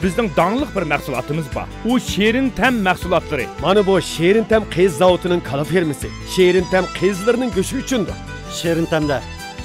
Bizning dаңlıq bir mahsulotimiz bor. U Şerintam mahsulotlari. Mana bu Şerintam qiz zavodining kala fermasi. Şerintam qizlarining go'shi uchundir. Şerintamda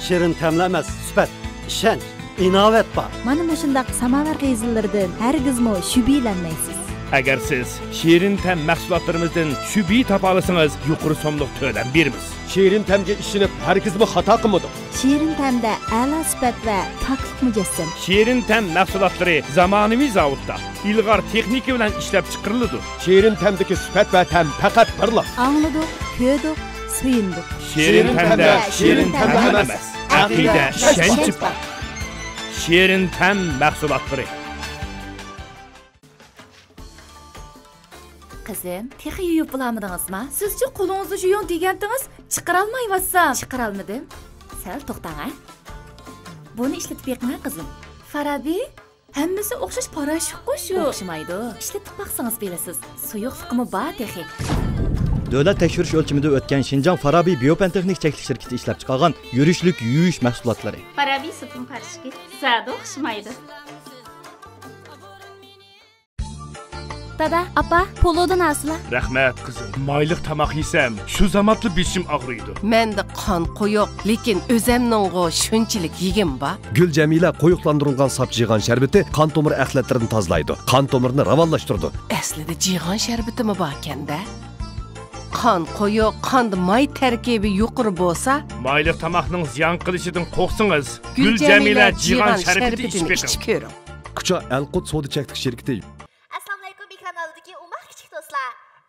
Şerintamlar emas, sifat, ishonch, inovat bor. Mana shundaq samovar qizlaridan hargizmi shubhilanmaysiz. Agar siz Şerintam mahsulotlarimizdan shubhi topa olsangiz, yuqori so'mliq to'lam beramiz. Şerintamga ishinib hargizmi xato qilmadik. Şerintamda a'lo sifat va poklik mujassim. Şerintam mahsulotlari zamonaviy zavodda ilg'or texnika bilan ishlab chiqariladi. Şerintamdagi sifat va ta'm faqat birlik. Angladik, ko'rdik, suyundik. Şerintamda Şerintam emas, aqida, ishonch bor. Şerintam mahsulotlari. Qizim, texi yuyib bulamidingizmi? Sizchi qo'lingizni yuving degandingiz, chiqara olmayapsam. Chiqara olmadim. Sal to'xtang. Buni ishlatib beqmay qizim. Farabi, hammasi o'xshash parashutku shu. O'xshamaydi. Ishlatib baqsangiz bilasiz. Suyuq hukmi bor texi. Davlat tekshirish o'lchimida o'tgan Xinjiang Farabi biopantexnik cheklik shirkati ishlab chiqargan yurishlik yuvish mahsulotlari. Farabi supun parishki zada o'xshamaydi. Dada, apa, polodan asla. Rahmat qizim. Mayliq tamoq yesam, shu zamatli beshim og'riydi. Menda qon qo'yoq, lekin o'zimningga shunchalik yegim bor. Gül Jamila qo'yiqlantirilgan sap jig'an sharbati qon tomir axlatlarini tozalaydi. Qon tomirni ravonlashtiradi. Aslida jig'an sharbatimi bor ekanda? Qon qo'yoq, qonda may tarkibi yuqori bo'lsa, mayliq tamoqning ziyon qilishidan qo'rqsangiz, Gül Jamila jig'an sharbati ichib ko'ring. Kucha Alqut savdo cheklik shirkati.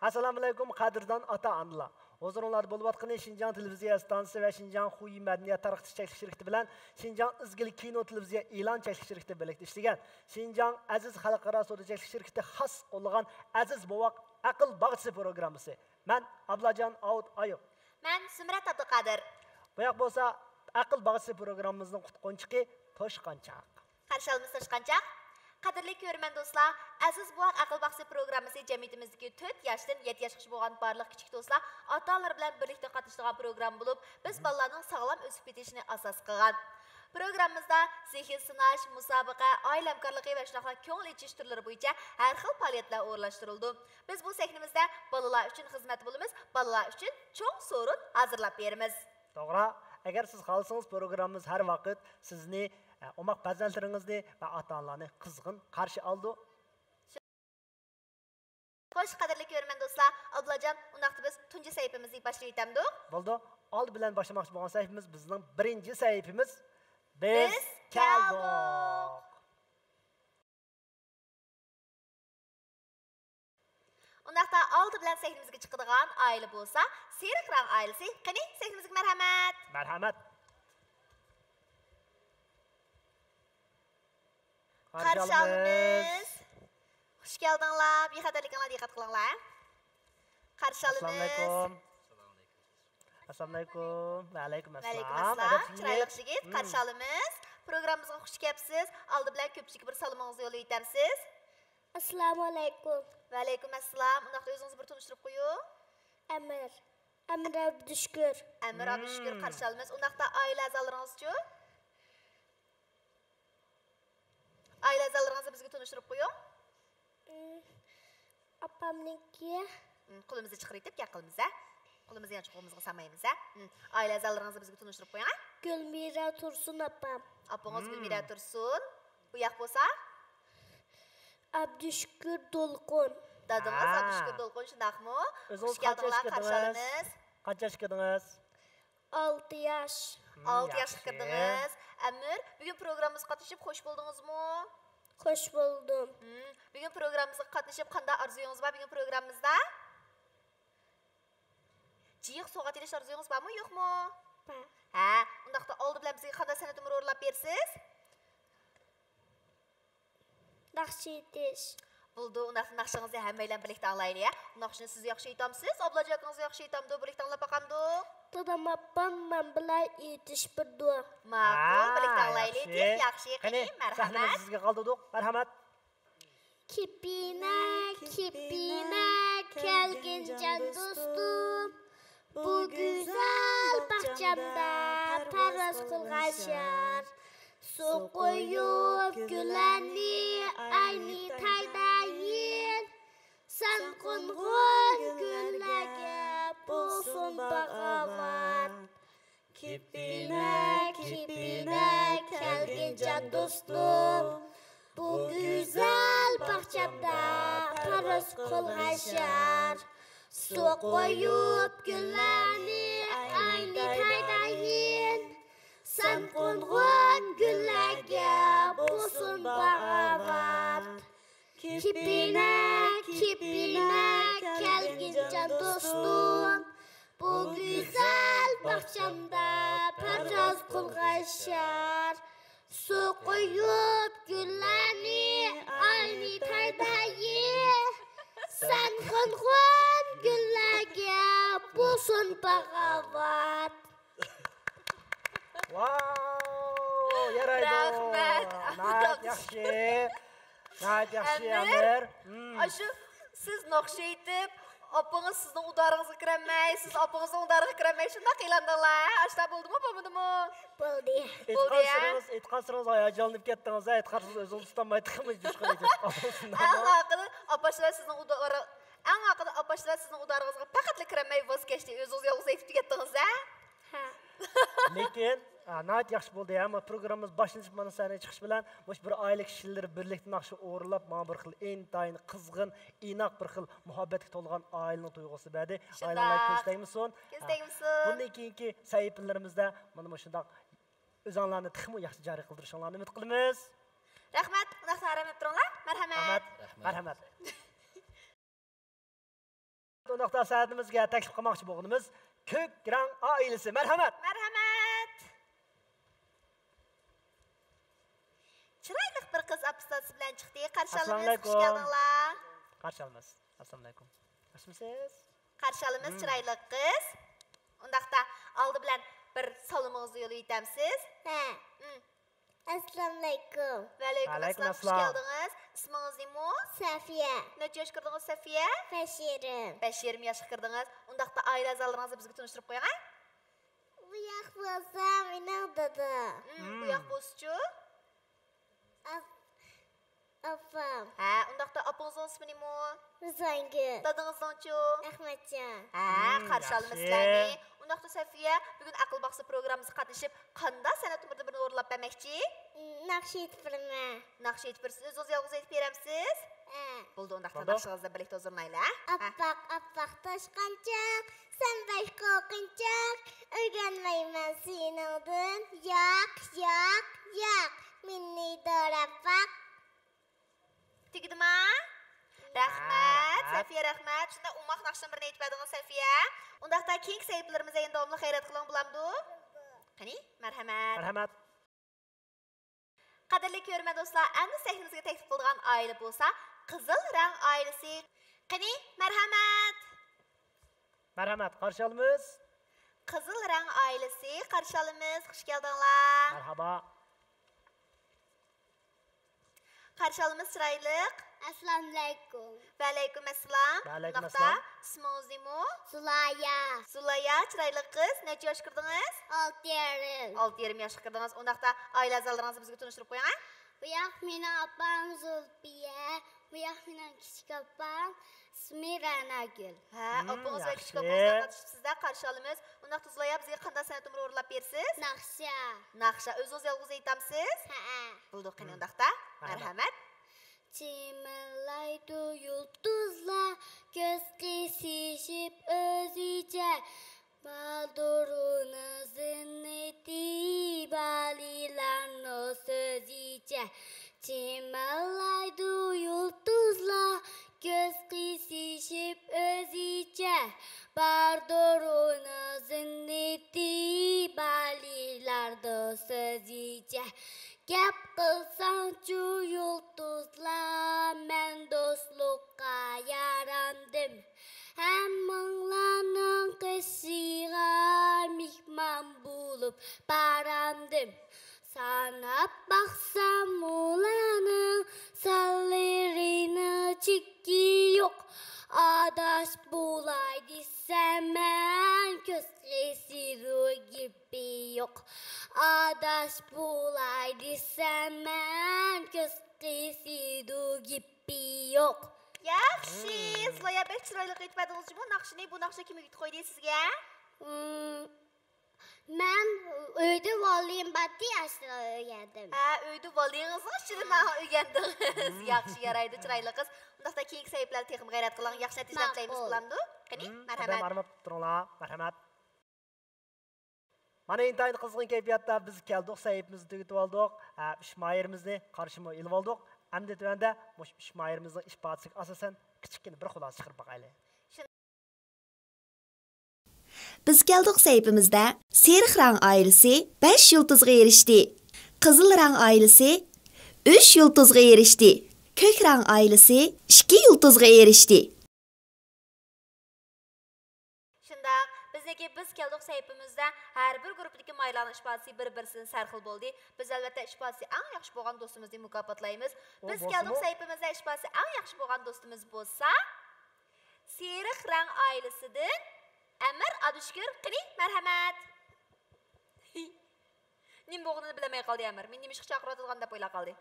Assalamu alaykum qadrdon ota-onalar. Huzuringizda bo'layotgan Xinjiang televiziya stansiyasi va Xinjiang Xuyi madaniyat tarqatish cheklik shirkati bilan Xinjiang izgilik kino televiziya e'lon cheklik shirkati birlikda ishlagan Xinjiang Aziz xalqaro savdo cheklik shirkati xos qo'llagan Aziz Bovoq aql bag'isi programmasi. Men Ablajon Aud Ayub. Men Sumrat Abduqodir. Bu yoq bo'lsa aql bag'isi programmamizning qutqunchisi Toshqanchaq. Qarshi olamiz Toshqanchaq. Qadrli ko'rman do'stlar, Aziz Bovoq aql bag'isi programmasi jamiyatimizdagi 4 yoshdan 7 yoshgacha bo'lgan barliq kichik do'stlar ota-onalar bilan birlikda qatnashadigan program bo'lib, biz bolalarning sog'lom o'sib ketishini asos qilgan. Programmamızda zehir sınash, musobaqa, oila hamkorligi va shunaqa ko'ngil ichish turlari bo'yicha har xil faoliyatlar o'rlashtirildi. Biz bu sahnimizda bolalar uchun xizmat bo'limiz, bolalar uchun cho'ng so'rin hozirlab beramiz. To'g'ri. Agar siz xohlasangiz programmamiz har vaqt sizni, omoq farzandlaringizni va ota-onalarni qizg'in qarshi oldi. Xo'sh, qadrli ko'rman do'stlar, Abdulajon, undaqda biz tunji sahifamizni boshlayib o'tamdik. Bo'ldi. Old bilan boshlamoqchi bo'lgan sahifamiz bizning birinchi sahifamiz. Biz keldik. Undaqda oldi bilan sahnimizga chiqadigan oila bo'lsa, Seriqrang oilasi. Qani, sahnimizga marhamat. Marhamat. Qarshi olamiz. Xush keldinglar. Bexatarliklarga diqqat qilinglar. Qarshi olamiz. Assalomu alaykum. Assalomu alaykum. Va alaykum assalom. Alaykum assalom. Chiroyli yigit, qarshi olamiz. Programmamizga xush kelibsiz. Oldi bilan ko'pchilikka bir salomingizni yo'llayib o'tamsiz. Assalomu alaykum. Va alaykum assalom. Undaqda o'zingizni bir tunishtirib qo'ying. Amir Abdushkur. Amir Abdushkur, qarshi olamiz. Undaqda oila a'zolaringiz-chi? Oila a'zolaringizni bizga tunishtirib qo'ying. Opamniki. Qo'limizni chiqarib yaqilmiz, a? Qo'limizni yanchi qo'limizga samaymiz, a? Oila a'zolaringizni bizga tunishtirib qo'ying, a? Gulmira Tursun opam. Opangiz Gulmira Tursun. Bu yoq bo'lsa? Abdushkur Dolqun. Dadingiz Abdushkur Dolqun shundaqmi? O'zingiz qancha yoshga kirdingiz? Qancha yoshga kirdingiz? 6 yosh. 6 yoshga kirdingiz. Amir, bugun programmamizga qatnashib xush bo'ldingizmi? Xush bo'ldim. Bugun programmamizga qatnashib qanday orzuyingiz bor bugun programmamizda? Jiq so'g'at ilish orzuyingiz bormi, yo'qmi? Bor. Ha, undaqda oldi bilan bizga qanday san'at umri o'rlab bersiz? Naqsh aytish. Bo'ldi, undaqda naqshingizni hammaylar birlikda anglaylik, ya. Naqshni siz yaxshi aytamsiz, Ablajoningiz yaxshi aytamdi, birlikda anglab boqamdik. Dadam opam men bilan aytish birdi. Ma'qul, birlikda anglaylik, yaxshi. Qani, marhamat. Sahnamiz sizga qoldirdik. Marhamat. Kipina, kipina, kelgin jon do'stim. Bu güzel bahçemda pervaz qilg'ashar. Su qo'yib gullarni ayni taydayin. Sen qo'ng'on gullarga bo'lsin bag'avat. Kipina, kipina, kelgin jon do'stim. Bu güzel bahçemda pervaz qilg'ashar. Su qo'yib gullarni ayni taydayin. Sen qo'ng'on gullarga bo'lsin bag'avat. Kipina, kipina, kelgin jon do'stim. Bu güzel bahçemda pervaz qilg'ashar. Su qo'yib gullarni ayni taydayin. Sen qo'ng'on gullarga bo'lsin bag'avat. Wow, yaraydi. Rahmat. Yaxshi. Yaxshi, Amir. Ashu siz naqsh aytib, opangiz sizning udaringizga kiramay, siz opangizning udariga kiramay shunday qilandinglar. Ashta bo'ldimi, bo'lmadimi? Bo'ldi. Aytqansiz hayajonlanib ketdingiz, aytqansiz o'zingizni tutolmay tiqimiz chiqib Opashlar sizning udaringizga faqatla kiramay voz kechdi. O'zingiz yolg'iz aytib ketdingiz, a? Ha. Lekin nayt yaxshi bo'ldi, ham programmamiz boshlanib mana sahnaga chiqish bilan mush bir oila kishilar birlikda naqshi o'rlab, mana bir xil intayin qizg'in, inoq bir xil muhabbatga to'lgan oilaning tuyg'usi berdi. Oilalar ko'rsataymisin. Bundan keyingi sahifalarimizda mana shunday o'zinglarni tixmi yaxshi joriy qildirishinglarni umid qilamiz. Rahmat, unaqa haramat turinglar. Marhamat. Marhamat. Undaqda sahatimizga taklif qilmoqchi bo'lganimiz Ko'k rang oilasi. Marhamat. Marhamat. Chiroyli bir qiz apostasi bilan chiqdik. Qarshi olamiz, xush keldinglar. Qarshi olamiz. Assalomu alaykum. Yaxshimisiz? Qarshi olamiz, chiroyli qiz. Undaqda oldi bilan bir salomingizni yo'llayib o'tamsiz. Ha. Assalomu alaykum. Va alaykum assalom. Xush keldingiz. Ismingiz nima? Safiya. Necha yoshga kirdingiz, Safiya? 5 yarim. 5 yarim yoshga kirdingiz. Undaqda oila a'zolaringizni bizga tunishtirib qo'ying. Bu yoq bo'lsa, mening dada. Bu yoq Apam. Ha, undaqda apangizning ismi nima? Rizangul. Dadingizning-chu? Ahmadjon. Ha, qarshi olamiz sizlarni. Undaqda Safiya bugun aql baxsi programmasiga qatnashib, qanday san'at umrida birini o'rlab bermoqchi? Naqsh aytib beraman. Naqsh aytib bersiz, o'zingiz yolg'iz aytib beramsiz? Bo'ldi, undaqda naqshingizni birlikda o'zirlaylik. Appak toshqanchoq, sen bash qo'rqinchoq, o'rganmayman seningdan. Yo'q. Minnidor appak. Tegdimi? Rahmat, Safiya rahmat. Shunda umoq naqshin birini aytib berdingiz Safiya. Undaqda keyingi saytlarimizda endi davomli xayrat qiling bo'lamdi. Qani, marhamat. Marhamat. Qadrli ko'rman do'stlar, endi sahnamizga taklif qilgan oila bo'lsa, Qizil rang oilasi. Qani, marhamat. Marhamat, qarshi olamiz. Qizil rang oilasi, qarshi olamiz. Xush keldinglar. Marhaba. Qarshi olamiz chiroyliq. Assalomu alaykum. Va alaykum assalom. Va alaykum assalom. Ismingiz nima? Zulaya. Zulaya, chiroyli qiz. Necha yoshga kirdingiz? 6 6,5 yoshga kirdingiz. Undaqda oila a'zolaringizni bizga tunishtirib qo'ying. Bu yoq mening opam Zulfiya, bu yoq mening kichik opam ismi Ranagul. Ha, opangiz va kichik opangizga qatnashibsizda, qarshi olamiz. Undaqda Zulaya bizga qanday san'at umri o'rlab bersiz? Naqsha. O'zingiz yolg'iz aytamsiz? Ha. Bo'ldi, qani undaqda. Marhamat. Çimirlaydı yulduzlar, göz qisishib o'zicha. Balduruni zinneti, balilarni so'zicha. Çimirlaydı yulduzlar, göz qisishib o'zicha. Balduruni zinneti, balilarni so'zicha. Gap qilsang-chu yulduzlar, men do'stlikqa yarandim. Hammanglarning qishiga mehmon bo'lib barandim. Sanab baqsam ularning sallerini chekki yo'q. Adash bo'lay desam men ko'z qisiri gibi yo'q. Adash bo'lay desam men ko'z qisiri gibi yo'q. Yaxshi, Zulaya bek chiroyli aytib berdingiz. Bu naqshni, bu naqsha kim o'rgatib qo'ydi sizga? Men uyda volim batti asli o'rgandim. Ha, uyda volingizni shirin o'rgandingiz. Yaxshi, yaraydi, chiroyli qiz. Undaqda keyingi saytlarni texnik g'ayrat qiling. Yaxshi natijalar tilaymiz bo'lamdi. Qani, marhamat. Marhamat, turinglar. Marhamat. Mana intayin qizg'in kayfiyatda biz keldik, saytimizni tugatib oldik. Ish moyirimizni qarshima ilib oldik. Endi tuanda mush ish moyirimizning ish bahasiga asosan kichikina bir xulosa chiqarib boqaylik. Biz keldik sayfimizda Seriq rang oilasi 5 yulduzga erishdi. Qizil rang oilasi 3 yulduzga erishdi. Ko'k rang oilasi 2 yulduzga erishdi. Shundaq, biz keldik sayfimizda har bir guruhdagi maylarning ish bahasi bir-birisidan sarxil bo'ldi. Biz albatta ish bahasi eng yaxshi bo'lgan do'stimizni mukofotlaymiz. Biz keldik sayfimizda ish bahasi eng yaxshi bo'lgan do'stimiz bo'lsa, Seriq rang oilasidan Amir Adushkur, qani, marhamat. Nim bo'g'ini bilmay qoldi Amir. Men nima ish chaqiradigan deb o'ylab qoldi.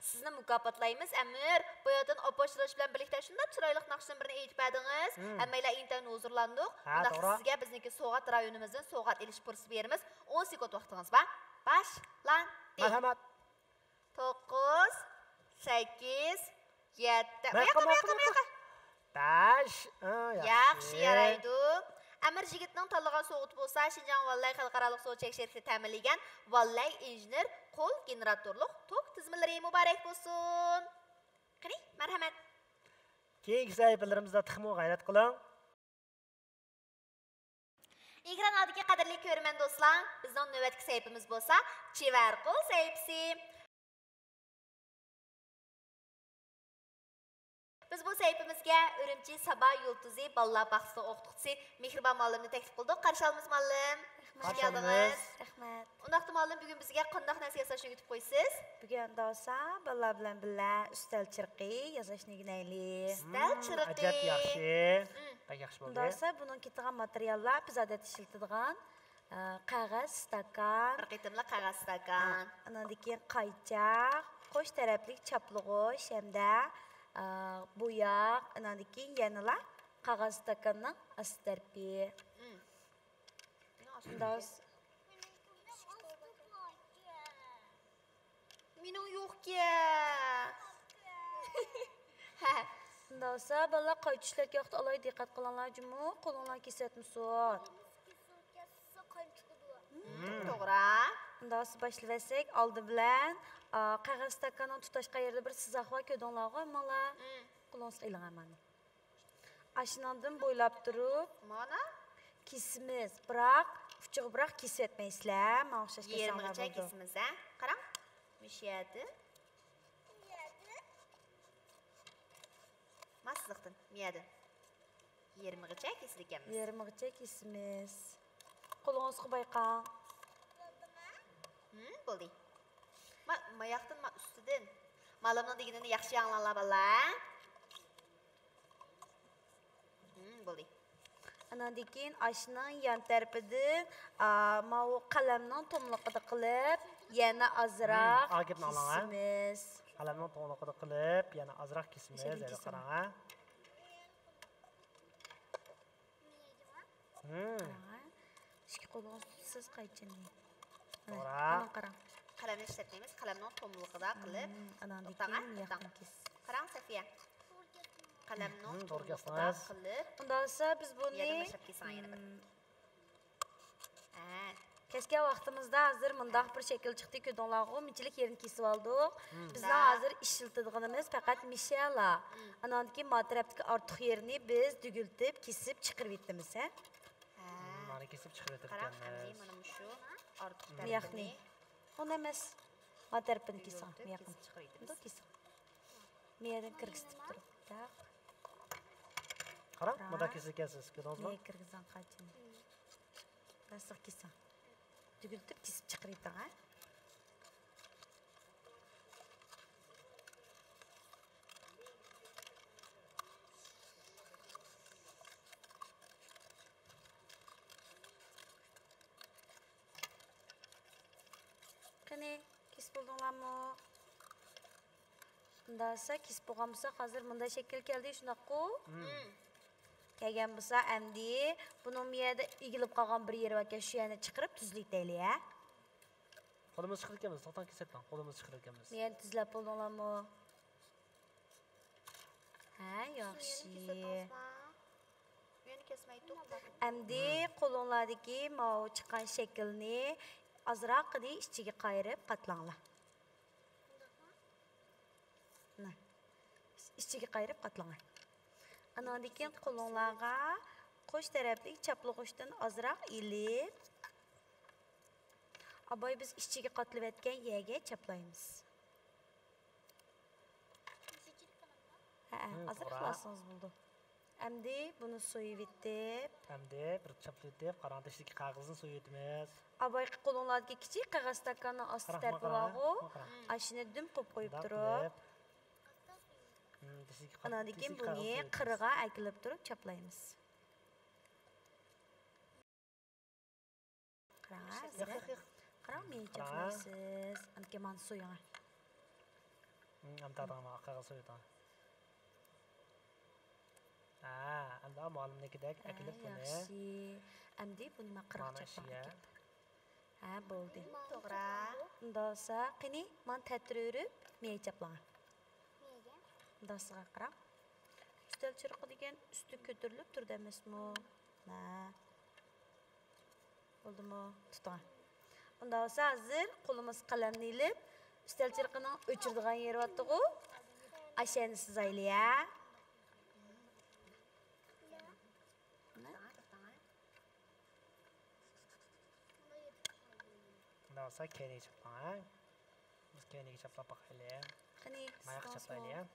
Sizni mukofotlaymiz Amir. Bu yerdan oposhirish bilan birlikda shunday chiroyli naqshdan birini aytib berdingiz. Hammalar intayin huzurlandik. Unda sizga bizniki So'g'at rayonimizdan So'g'at elish fursati beramiz. 10 sekund vaqtingiz bor. Boshlandi. Marhamat. 9 8 7 Yaxshi yaraydi. Amir yigitning tanlagan so'g'it bo'lsa, Shinjang Vallay xalqaro so'g'it shirkati ta'minlagan Vallay injener qo'l generatorlik tok tizimlari muborak bo'lsin. Qani, marhamat. Keyingi sayfalarimizda tixmo g'ayrat qiling. Ekran oldidagi qadrli ko'rman do'stlar, bizning navbatdagi sayfimiz bo'lsa, Chivarqul sayfisi. Biz bu sayfimizga Urumchi Saba Yultuzi bolalar baxti o'qituvchisi Mehribon muallimni taklif qildik. Qarshi olamiz muallim. Xush keldingiz. Rahmat. Undaqda muallim bugun bizga qanday narsa yasashni o'rgatib qo'ysiz? Bugun do'sa bolalar bilan birga ustal chirqi yasashni o'rganaylik. Ustal chirqi. Ajab yaxshi. Bak yaxshi bo'ldi. Do'sa buning ketgan materiallar biz odat ishlatadigan qog'oz, stakan, bir qitimli qog'oz stakan. Undan keyin qaychaq, qo'sh taraflik chaplag'och hamda bo'yoq, undan keyin yanala qog'oz stakanning asti tarafi. Mening yo'q-ku. Shunda olsa, bolalar qaytishlarga vaqt olay diqqat qilinglar, jumu qo'linglar kesatmisin. To'g'ri. Shunda olsa boshlayversak, oldi bilan qog'oz stakanning tutash qayerda bir sizoq va ko'dinglarga qo'ymanglar. Qo'lingizga ilingan mana. Ashundan bo'ylab turib, mana kesimiz, biroq uchiga biroq kesatmaysizlar. Men o'xshash kesanglar bo'ldi. 20gacha kesimiz, ha? Qarang. Mishiyadi. Masliqdan, miyadi. 20gacha kesir ekanmiz. 20gacha kesimiz. Qo'lingizga bayqang. Bo'ldi. Ma yoqdan, ma ustidan. Malamning deganini yaxshi anglanglar bolalar. Bo'ldi. Andan keyin ashning yan tarafidan mau qalamning tomliqida qilib, yana azroq kesimiz. Qalamning tomliqida qilib, yana azroq kesimiz. Mana qarang, ha. Ikki qo'lingiz siz qaychini. Mana qarang. Qalamni ishlatmaymiz, qalamning tomliqida qilib. Andan keyin yaqin kes. Qarang Safiya. Qalamning tomliqida qilib. Unda esa biz buni kesgan vaqtimizda hozir mundaq bir shakl chiqdi ko'dinglarga minchilik yerini kesib oldik. Bizning hozir ishlatadiganimiz faqat mishela. Andan keyin matrapdagi ortiq yerini biz dugultib, kesib chiqarib yetamiz, ha? Mana kesib chiqarib Qarang, ekanmiz. mana shu ortiq tarafini. Unda emas. Matrapini kesing, yaqin chiqarib Unda kesing. Miyadan kirgizib turib, tak. Qarang, bunda kesib ekansiz, ko'rdingizmi? Miya kirgizgan qachon. Dasaq kesing. Dugultib kesib chiqarib, ha? Qani, kesib bo'ldinglarmi? Bunda esa kesib bo'lgan bo'lsa, hozir bunday shakl keldi, shunaqku. Kelgan bo'lsa, endi buni miyada egilib qolgan bir yeri va shu yerni chiqarib tuzlaylik, ha? Qo'limiz chiqarib ekanmiz, to'xtang kesatdan. Qo'limiz chiqarib ekanmiz. Miyani tuzlab bo'ldinglarmi? Ha, yaxshi. Miyani kesmay to'xta. Endi qo'linglardagi mau chiqqan shaklni azroq ichiga qayirib qatlanglar. İçiga qayirib qatlanglar. Andan keyin qo'linglarga qo'sh taraflik chaplag'ochdan azroq ilib, aboy biz ichiga qatlib etgan yerga chaplaymiz. Ha, azroq qilasingiz bo'ldi. Endi buni so'yib etib, Endi bir chaplayib, qarandishdagi qog'ozni so'yib etamiz. aboy qo'linglardagi kichik qog'oz stakanning osti tarafi bor-ku, ashuni dim qo'yib turib, Andan keyin buni qirg'a akilib turib chaplaymiz. Qarang, meni chaplaysiz. Anki men so'ying. Amtadama qog'oz so'ydim. Endi muallimnikidek akilib buni. Yaxshi. Endi buni men qirg'a chaplayman. Ha, bo'ldi. To'g'ri. Unda olsa, qani, men tatirib, meni chaplayman. Dasığa qarang. Üstel chirqi degan üstü ko'tarilib turdi emasmi? Ha. Bo'ldimi? Tuting. Unda bo'lsa, hozir qo'limiz qalamni ilib, üstel chirqining o'chirdigan yeri bor-ku. Ashani sizayli, ha? Unda bo'lsa, keyinga chaplang. Biz keyinga chaplab boqaylik. Qani, Mayoq chaplaylik.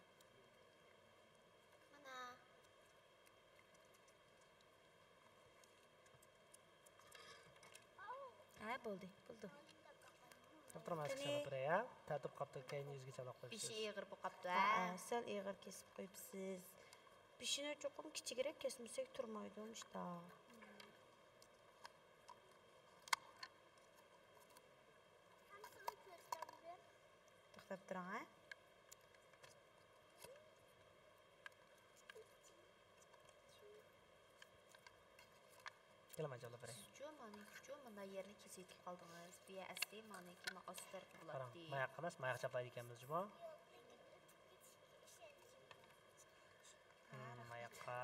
Ha, bo'ldi. To'xtamas kishilar buraya. Tatib qopdi, keyin yuzga chalab qo'yibsiz. Bishi eg'ir bu qopdi. Sal eg'ir kesib qo'yibsiz. Bishini cho'qim kichikroq kesmasak turmaydi, ishda. Saklab turing, ha? Kelaman jala beray. Şu manda yerini kesitib qaldınız. Bu yer asli maniki maqas tarki Qarang, bo'ladi. mayoq emas, mayoq chapaydi ekanmiz juma. Mayoqqa,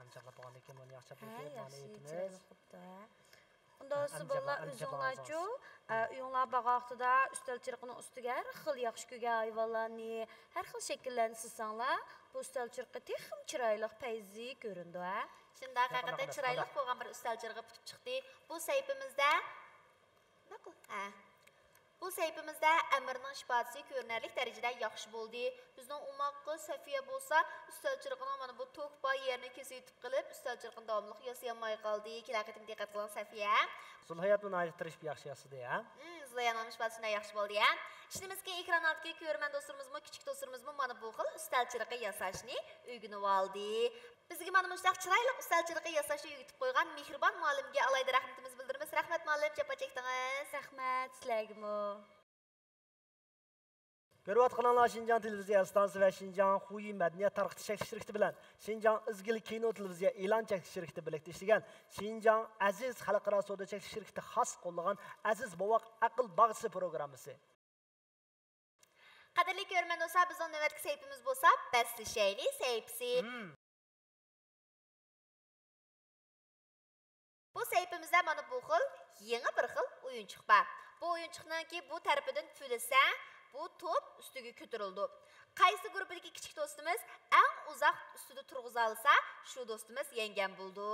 anchaqlab olgan ekan, buni yoq chapaydi, mana etimiz. Unda siz bolalar o'zinglarchu, uyinglar bag'oqtida ustal chirqining ustiga har xil yaxshi ko'rgan hayvonlarni, har xil shakllarni sizsanglar, bu ustal chirqi texim chiroyli payzi ko'rindi, ha? Shunday haqiqatan chiroyli bo'lgan bir ustal chirqi putib chiqdi. Bu sayfimizda Bu sayfimizda Amirning ifodasi ko'rinarli darajada yaxshi bo'ldi. Bizning umoqqa Safiya bo'lsa, ustal chirqining mana bu to'q boy yerini kesitib qilib, ustal chirqini davomli yasayolmay qoldi. Kelar-ketim diqqat qiling Safiya. Zulhayat buni aytirish yaxshi yaxshi ya. Zulhayatning ifodasi yaxshi bo'ldi ya. Ishimizga ekran ortidagi ko'rman do'stlarimizmi, kichik do'stlarimizmi mana bu xil ustal chirqi yasashni o'rganib oldi. Bizga mana mushaq chiroyli ustal chirqi yasashni o'rgatib qo'ygan Mehribon muallimga alayda rahmatimizni bildiramiz. Rahmat muallim, japa chekdingiz. Rahmat sizlarga. Görüyotganlar Şinjan televiziya stansiyasi va Şinjan Xuyi madaniyat tarqitish shakli shirkati bilan Şinjan izgil kino televiziya e'lon chekli shirkati birlikda ishlagan Şinjan Aziz xalqaro savdo chekli shirkati xos qo'llagan Aziz Bovoq aql bag'isi programmasi. Qadrli ko'rman do'stlar, bizning navbatdagi saytimiz bo'lsa, Baslishayli saytisi. Bu saytimizda mana bu xil yangi bir xil o'yinchiq bor. Bu o'yinchiqningki bu tarafidan fulisa, bu top ustiga ko'tarildi. Qaysi guruhdagi kichik do'stimiz eng uzoq ustida turg'iza olsa, shu do'stimiz yenggan bo'ldi.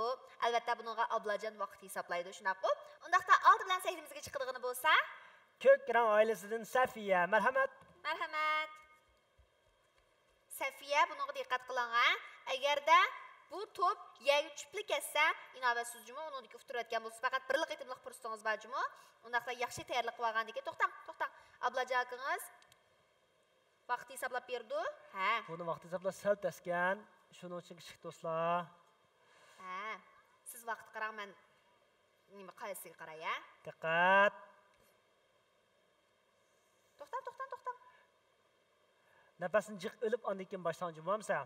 Albatta buningga Ablajon vaqt hisoblaydi, shunaqo. Undaqda oldi bilan saytimizga chiqadigan bo'lsa, Ko'kran oilasidan Safiya, marhamat. Marhamat. Safiya, buningga diqqat qiling, ha. Agarda bu top yerga tushib ketsa, inovatsiz juma uningga turayotgan bo'lsa, faqat birlik etimliq fursatimiz bor juma. Undaqda yaxshi tayyorlik qilib olgandiki, to'xtang. Ablajoqingiz vaqt hisoblab berdi. Ha. Buni vaqt hisoblab sal tasgan. Shuning uchun kichik do'stlar. Ha. Siz vaqt qarang, men nima qaysiga qaray, ha? Diqqat. To'xtang. Nafasini jiq ilib ondan keyin boshlang jumamsa.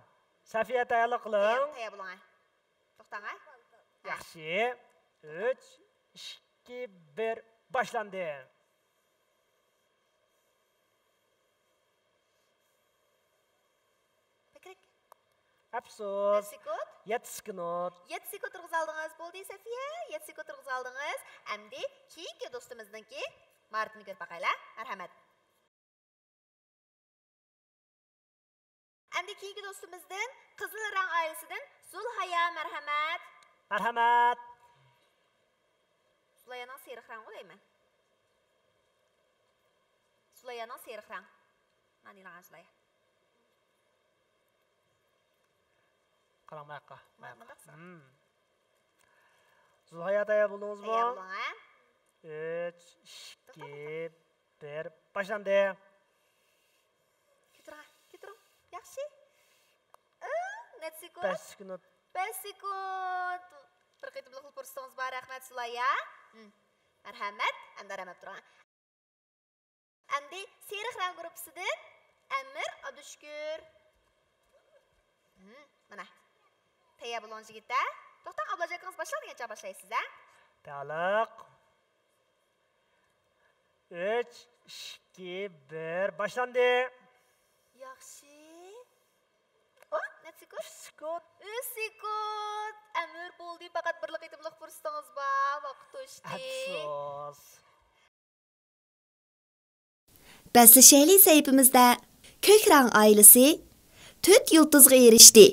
Safiya tayyorlik qiling. Tayyor bo'ling. To'xtang, ha? Yaxshi. 3 2 1 boshlandi. Afsus. 7 sekund. 7 sekund turg'iza oldingiz. Bo'ldi Safiya. 7 sekund turg'iza oldingiz. Endi keyingi do'stimizninki Martini ko'rib baqaylar. Marhamat. Endi keyingi do'stimizdan Qizil rang oilasidan Zulhaya, marhamat. Marhamat. Zulhayaning seriq rangi deyman. Zulhayaning seriq rang. Mana ilagan Zulhaya. Qarang mayaqqa. Zulhaya tayyor bo'ldingizmi? Tayyor bo'ling, ha? 3 2 1 boshlandi. Ketirang. Yaxshi. Net sekund. 5 sekund. 5 sekund. Bir qitimli qilib ko'rsangiz bor, rahmat Zulhaya. Marhamat, endi ramab turing. Endi seriq rang guruhidan Amir Abdushukur. Mana. Tayyor bo'ling yigitlar. To'xtang, Ablajoqingiz boshladigancha boshlaysiz, ha? Tayyorlik. 3 2 1 boshlandi. Yaxshi. Net sekund. 3 sekund. Amir bo'ldi, faqat birlik etimliq fursatingiz bor. Vaqt o'tdi. Afsus. Baslishayli sayfimizda ko'k rang oilasi 4 yulduzga erishdi.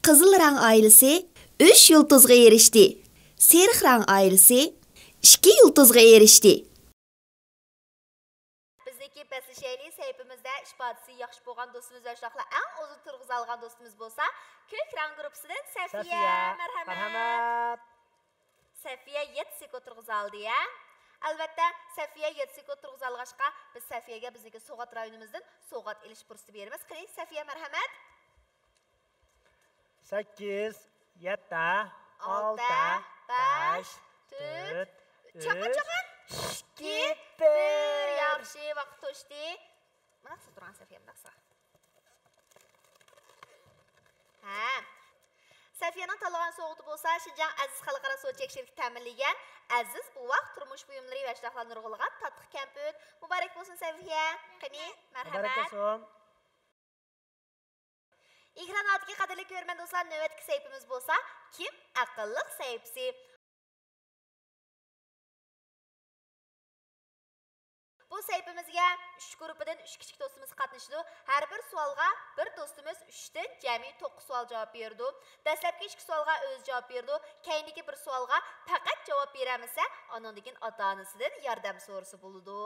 Qizil rang oilasi 3 yulduzga erishdi. Seriq rang oilasi 2 yulduzga erishdi. Bizdeki Baslishayli sayfimizda ifodasi yaxshi bo'lgan do'stimiz va shoxlar eng uzun turg'iza olgan do'stimiz bo'lsa, ko'k rang guruhidan Safiya, marhamat. Safiya 7 sekund turg'iza oldi, ya. Albatta, Safiya 7 sekund turg'iza olg'achqa biz Safiyaga bizniki So'g'at rayonimizdan So'g'at elish fursati beramiz. Qiling Safiya, marhamat. 8 7 6 5 4 Chaqin. 2 1 yaxshi vaqt o'tdi. Mana Buyurun Safiye Mdaqsa. Ha. Safiye'nin tanlagan soğutu bolsa Şinjan Aziz Xalqaro Soğut Şirketi ta'minlagan Aziz bu vaqt turmush buyumlari va ishtaxlarni nurg'ulg'an tatlı kamput. Muborak bo'lsin Safiye. Qani, marhamat. Muborak bo'lsin. Ekran ortiga qadrli ko'rman do'stlar, navbatdagi saytimiz bo'lsa, kim aqlli saytisi. Bu saytimizga 3 guruhidan 3 kichik do'stimiz qatnashdi. Har bir savolga bir do'stimiz 3 dan jami 9 savol javob berdi. Dastlabki 2 savolga o'zi javob berdi. Keyingi bir savolga faqat javob beramasa, onundan ota-onasidan yordam so'rasa bo'ladi.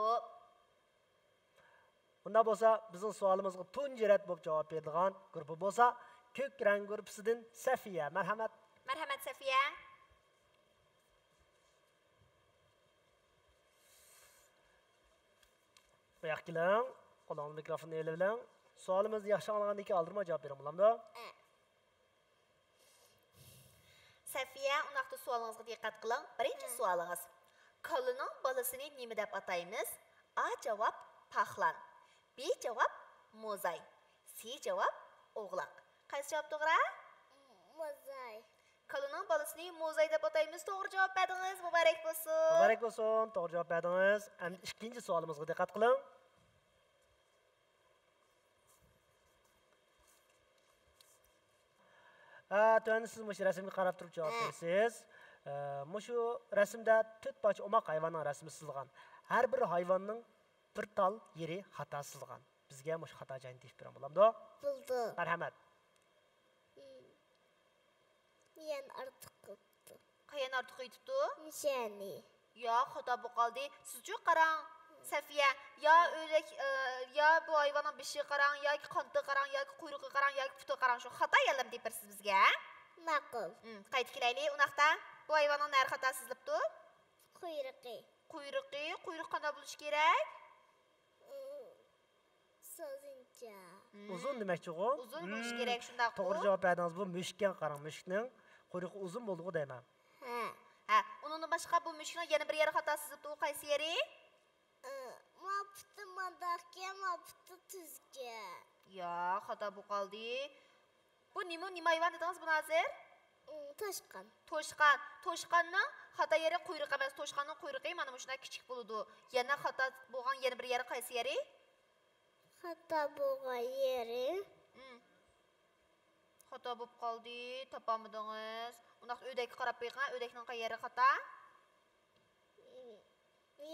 Bunda bo'lsa, bizning savolimizga tunji rad bo'lib javob beradigan guruhi bo'lsa, ko'k rang guruhidan Safiya. Marhamat. Marhamat Safiya. Buyoq keling. Qo'lingizda mikrofonni ele bilan. Savolimizni yaxshi anlagandan keyin aldirma javob bering, bo'lamdi? Safiya, unaqda savolingizga diqqat qiling. Birinchi savolingiz. Kolining bolasini nima deb ataymiz? A javob paxlan. B javob mozay. C javob o'g'loq. Qaysi javob to'g'ri? Mozay. Kolining bolasini mozay deb ataymiz. To'g'ri javob berdingiz. Muborak bo'lsin. Muborak bo'lsin. To'g'ri javob berdingiz. Endi ikkinchi savolimizga diqqat qiling. Tuan siz mush rasmga qarab turib javob bersiz. Mushu rasmda 4 parcha omoq hayvonning rasmi chizilgan. Har bir hayvonning bir tal yeri xato chizilgan. Bizga mush xato joyini tepib beramiz, bo'lamdi? Bo'ldi. Marhamat. Men ortiq qilibdi. Qayan ortiq yutibdi? Nishani. Yo'q, xato bo'lib qoldi. Sizchu qarang. Safiya, ya o'lik, ya bu hayvonning beshi qarang, yoki qanti qarang, yoki quyruqi qarang, yoki puti qarang, shu xato yalam deyapsiz bizga. Ma'qul. Qaytib kelaylik. Unaqda bu hayvonning nari xato sizlibdi? Quyruqi. Quyruq qanday bo'lishi kerak? So'zincha. Uzun demakchi-ku? Uzun bo'lishi kerak, shundaq-ku. To'g'ri javob berdingiz. Bu mushukka qarang, mushukning quyruqi uzun bo'ldi-ku deyman. Ha, undan boshqa bu mushukning yana bir yeri xato sizlibdi, u qaysi yeri? Mapti madaqqa, mapti tuzga. Yo'q, xato bo'lib qoldi. Bu nima hayvon dedingiz buni hozir? Toshqon. Toshqonning xato yeri quyruq emas, toshqonning quyruqi mana shunday kichik bo'ladi. Yana xato bo'lgan yana bir yeri qaysi yeri? Xato bo'lgan yeri. Xato bo'lib qoldi, topolmadingiz. Undaq o'ydakka qarab qo'ying, o'ydakning qayeri xato?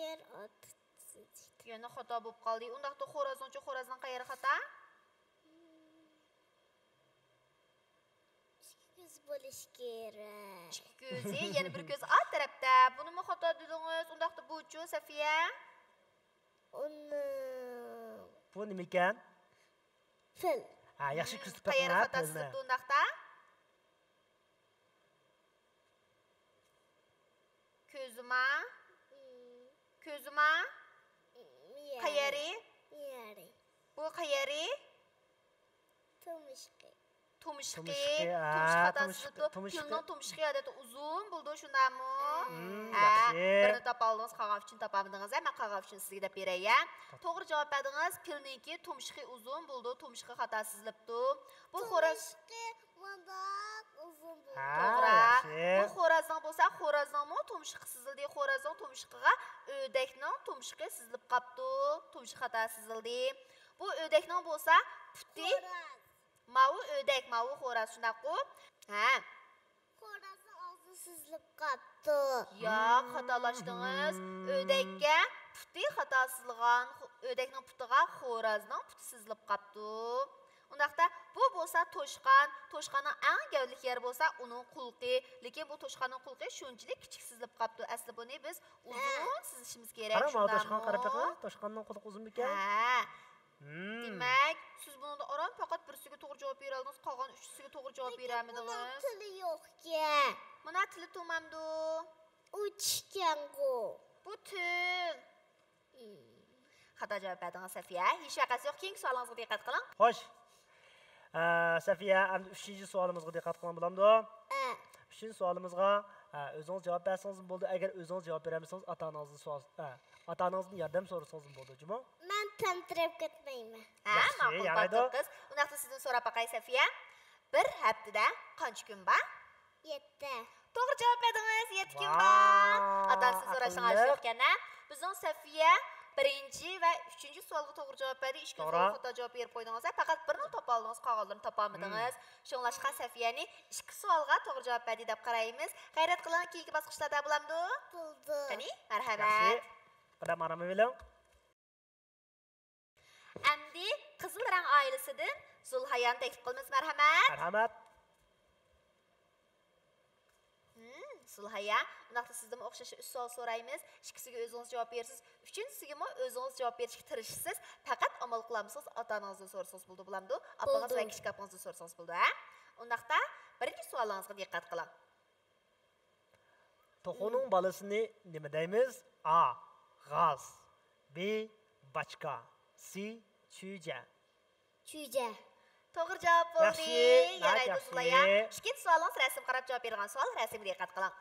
Yer ot. Yana xato bo'lib qoldi. Undaqda xo'razning qayeri xato? Ko'z bo'lishi kerak. Ko'zi, yana bir ko'z alt tarafda. Buni mi xato dedingiz? Undaqda bu-chu Safiya? Bu nima ekan? Fil. Ha, yaxshi ko'z tutib qayeri xato sizlibdi undaqda? Ko'zima? Qayeri? Yeri. Bu qayeri? Tumishqi. Tumishqi xato sizlibdi. Filning tumishqi adati uzun bo'ldi, shundami? Birini topa oldingiz, qog'oz uchun topamdingiz. Men qog'oz uchun sizga deb beray. To'g'ri javob berdingiz. Filningki tumishqi uzun bo'ldi, tumishqi xato sizlibdi. Bu xo'roz Modoq uzun bo'ldi. To'g'ri. Bu xo'razning bo'lsa, xo'razningmi tumishqi sizildi. Xo'razning tumishqiga o'dakning tumishqi sizilib qopti. Tumishqi xato sizildi. Bu o'dakning bo'lsa, puti Mavu o'dak, mavu xo'raz shundaq-ku. Ha. Xo'razning og'zi sizilib qopti. Yo'q, xatolashdingiz. O'dakka puti xato sizilgan, o'dakning putiga xo'razning puti sizilib qopti. Undaqda bu bo'lsa toshqonning eng gavlik yeri bo'lsa uning qulqi, lekin bu toshqonning qulqi shunchalik kichik sizilib qopti. Asli buni biz uzun sizishimiz kerak. Qarang, toshqon qarab qo'ying. Toshqonning qulqi uzun ekan. Ha. Demak, siz bunga orom faqat birisiga to'g'ri javob bera oldingiz, qolgan uchisiga to'g'ri javob beramidingiz. Buning tili yo'q-ku. Mana tili to'mamdi. Uchgan-ku. Bu til. Xato javob berdingiz Safiya. Hech vaqasi yo'q. Keyingi savolingizga diqqat qiling. Xo'sh. Safiya, endi 3-savolimizga diqqat qiling bo'lamdi? 3-savolimizga o'zingiz javob bersangiz bo'ldi. Agar o'zingiz javob beramasangiz, ota-onangizni Ata-anangızdan yordam so'rasangiz bo'ladimi? Men tantirib ketmayman. Ha, ma'qul batır qiz. Undaqda sizdan so'rab baqay Safiya. Bir haftada qancha kun bor? 7. To'g'ri javob berdingiz. 7 kun bor. Atangizni so'rashingiz yo'q ekan-a? Bizning Safiya birinchi va 3-chi savolga to'g'ri javob berdi. 2 kun savolga xato javob berib qo'ydingiz. Faqat birini topa oldingiz, qolganlarini topolmadingiz. Shunlashqa Safiyani 2 savolga to'g'ri javob berdi deb qaraymiz. G'ayrat qiling, keyingi bosqichlarda bo'lamdi. Bo'ldi. Qani, marhamat. Qadam arama bilan. Amdi Qizil rang oilasidan Zulhayan taklif qilamiz, marhamat. Marhamat. Zulhaya, undaqda sizdan o'xshash 3 savol so'raymiz. Ikkisiga o'zingiz javob berasiz. Uchinchisiga o'zingiz javob berishga tirishasiz. Faqat amal qilamiz, ota-onangizdan so'rasangiz bo'ldi, bo'lamdi. Apangiz va kichik apangizdan so'rasangiz bo'ldi, ha? Undaqda birinchi savolingizga diqqat qiling. To'qo'ning bolasini nima deymiz? A. G'az. B. Bachka. C. Chuja. Chuja. To'g'ri javob bo'ldi. Yaxshi, Yaraydi Zulhaya. Ikkinchi savolingiz rasm qarab javob bergan savol, rasmga diqqat qiling.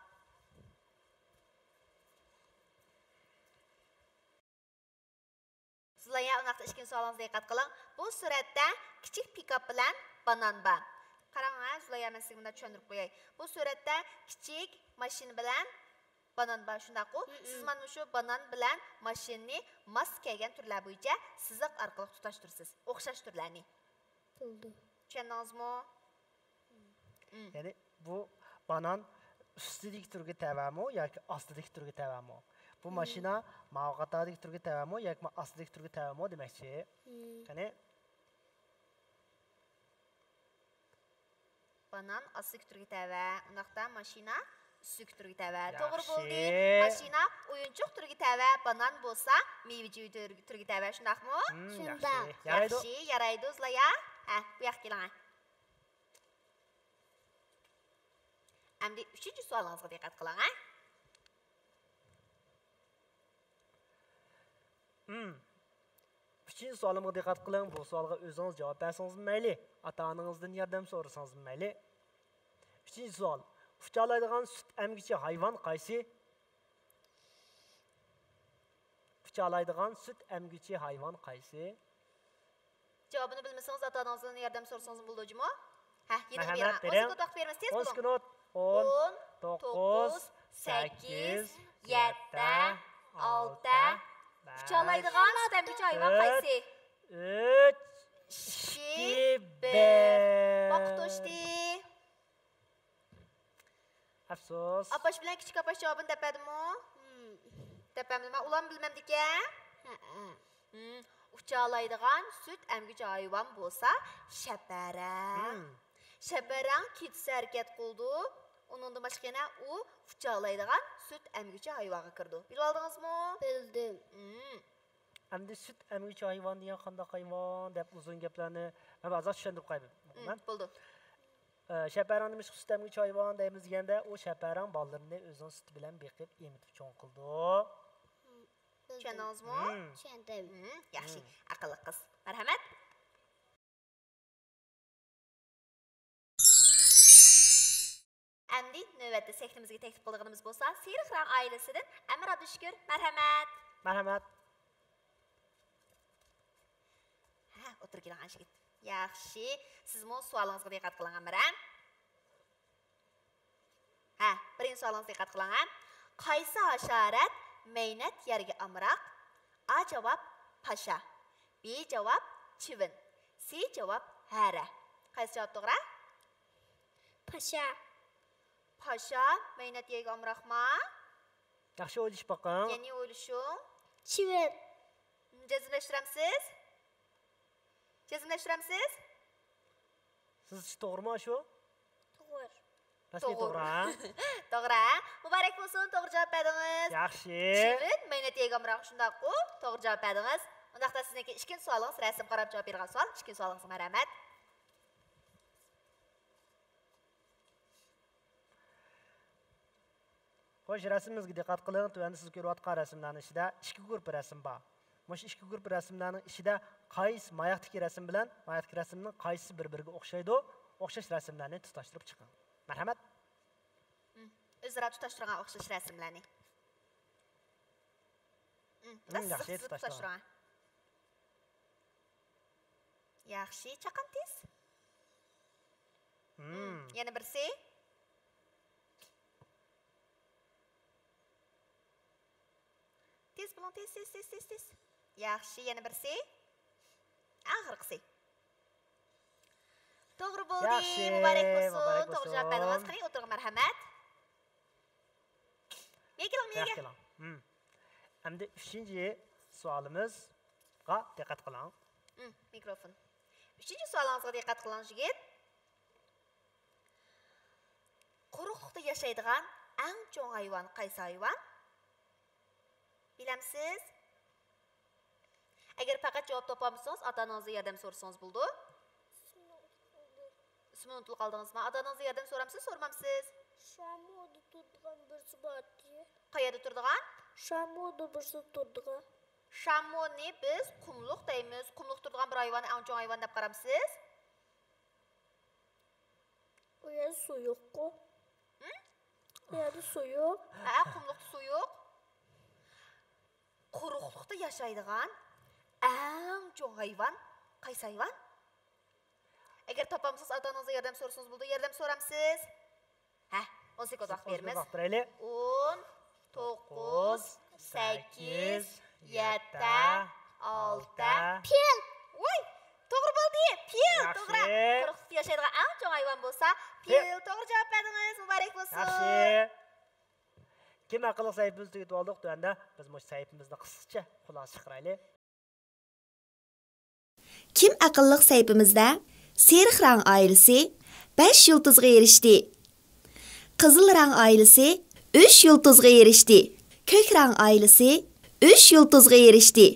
Zulhaya, undaqda ikkinchi savolingizga diqqat qiling. Bu suratda kichik pikap bilan banan bor. Qarang, Zulhaya, men sizga bunda tushuntirib qo'yay. Bu suratda kichik mashina bilan banan bor, shundaq-ku. Siz mana shu banan bilan mashinani mos kelgan turlar bo'yicha siziq orqali tutashtirsiz. O'xshash turlarni. Bo'ldi. Tushundingizmi? Ya'ni bu banan ustidagi turga tavami yoki ostidagi turga tavami? Bu mashina mavqatadagi turga tavami yoki ostidagi turga tavami demakchi. Qani? Banan ostidagi turga tava, undaqda mashina ustidagi turga tava. To'g'ri bo'ldi. Mashina o'yinchoq turga tava, banan bo'lsa meva-jo'y turga tava, shundaqmi? Shundaq. Yaxshi, yaraydi Zulhaya. Ha, bu yoqqa keling. Endi 3-chi savolingizga diqqat qiling, ha? Uchinchi savolimga diqqat qiling. Bu savolga o'zingiz javob bersangiz mayli, ota-onangizdan yordam so'rasangiz mayli. 3-chi savol. Uchalaydigan sut emgichi hayvon qaysi? Uchalaydigan sut emgichi hayvon qaysi? Javobini bilmasangiz ota-onangizdan yordam so'rasangiz bo'ladimi? Ha, yana Marhamat, bering. O'zingiz to'xtab bermasiz, tez bo'ling. 10 sekund. 10, 9, 8, 7, 6, Uchalaydigan sut emgichi hayvon qaysi? 3, 2, 1. Vaqt o'tdi. Afsus. Apash bilan kichik apash javobini tepadimi? Tepamdimi? Ulan bilmamdik-a? Uchalaydigan sut emgichi hayvon bo'lsa, shaparang. Shaparang ketsa harakat qildi. Uningdan boshqa yana u uchalaydigan sut emgichi hayvonga kirdi. Bilib oldingizmi? Bildim. Endi sut emgichi hayvon degan qanday hayvon deb uzun gaplarni men hozir tushuntirib qo'ydim. Bo'ldi. Shaparang nima sut emgichi hayvon deymiz deganda, u shaparang bolalarini o'zining suti bilan beqib emitib cho'ng qildi. Tushundingizmi? Tushundim. Yaxshi, aqlli qiz. Marhamat. Endi navbatda sahnimizga taklif qilganimiz bo'lsa, Seriq rang oilasidan Amir Abdushukur, marhamat. Marhamat. Ha, o'tirib keling Anshigit. Yaxshi, sizmi savolingizga diqqat qiling, Amir. Ha, birinchi savolingizga diqqat qiling. Qaysi hasharat meynat yerga amroq? A javob pasha, B javob chivin, C javob hara. Qaysi javob to'g'ri? Pasha. Pasha meynat yerga amroqmi? Yaxshi o'ylash boqing. Ya'ni o'ylashing. Chivin. Jazmlashtiramsiz? Jazmlashtiramsiz? Siz to'g'rimi shu? To'g'ri. Rasmiy to'g'ri. To'g'ri. Muborak bo'lsin, to'g'ri javob berdingiz. Yaxshi. Chivin meynat yerga amroq, shundaq-ku. To'g'ri javob berdingiz. Undaqda sizniki ikkinchi savolingiz rasm qarab javob bergan savol. Ikkinchi savolingiz marhamat. Xo'sh, rasmimizga diqqat qiling. Tuanda siz ko'rayotgan rasmlarning ichida ikki guruh rasm bor. Mana shu ikki guruh rasmlarning ichida qaysi mayaqdagi rasm bilan mayaqdagi rasmning qaysi bir-biriga o'xshaydi? O'xshash rasmlarni tutashtirib chiqing. Marhamat. O'zaro tutashtirgan o'xshash rasmlarni. Yaxshi, tutashtirang. Yaxshi, chaqan tez. Yana birsi. Tez bilan tez. Yaxshi, yana birsi. Oxirgisi. To'g'ri bo'ldi. Muborak bo'lsin. To'g'ri javob berdingiz. Qiling, o'tiring, marhamat. Nega? Endi 3-chi savolimizga diqqat qiling. Mikrofon. 3-chi savolingizga diqqat qiling, yigit. Quruqlikda yashaydigan eng cho'ng hayvon qaysi hayvon? Bilamsiz? Agar faqat javob topolmasangiz, ota-onangizdan yordam so'rasangiz bo'ldi. Ismini unutib qoldingizmi? Ota-onangizdan yordam so'ramsiz, so'ramamsiz? Shamoda turadigan birisi bordi. Qayerda turadigan? Shamoda birisi turadigan. Shamoni biz qumluq deymiz. Qumluq turadigan bir hayvonni eng cho'ng hayvon deb qaramsiz? U yer suv yo'q-ku. U yerda suv yo'q. Ha, qumluqda suv yo'q. Quruqlikda yashaydigan eng cho'ng hayvon qaysi hayvon? Agar topamsiz, ota-onangizdan yordam so'rasangiz bo'ldi. Yordam so'ramsiz? Ha, 10 sekund vaqt beramiz. 10, 9, 8, 7, 6. Fil. Voy, to'g'ri bo'ldi. Fil, to'g'ri. Quruqlikda yashaydigan eng cho'ng hayvon bo'lsa, fil. To'g'ri javob berdingiz. Muborak bo'lsin. Yaxshi. Kim aqlli sayfimizni tugatib oldik tuanda biz bu sayfimizni qisqacha xulosa chiqaraylik. Kim aqlliq sayfimizda Seriq rang oilasi 5 yulduzga erishdi. Qizil rang oilasi 3 yulduzga erishdi. Ko'k rang oilasi 3 yulduzga erishdi.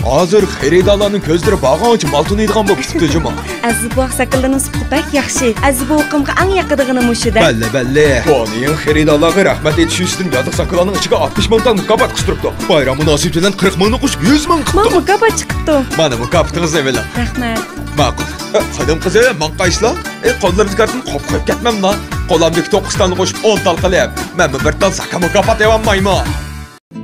Hozir xaridorlarning ko'zlari bag'onchi maltunaydigan bo'lib ketibdi juma. Aziz bu oqsaqillaning sifati pek yaxshi. Aziz bu o'qimga eng yaqindigini mushida. Balle. Buning xaridorlarga rahmat etish uchun yotiq saqillaning ichiga 60 mingdan mukofot qistiribdi. Bayram munosib bilan 40 mingni qo'shib 100 ming qildi. Mana mukofot chiqibdi. Mana mukofotingiz evela. Rahmat. Ma'qul. Xodim qizi, men qayslar? Qo'llaringizni kartini qo'yib ketmammi? Qo'lamdagi 9 tonni qo'shib 10 tal qilib, men bir tal saka mukofot evamayman.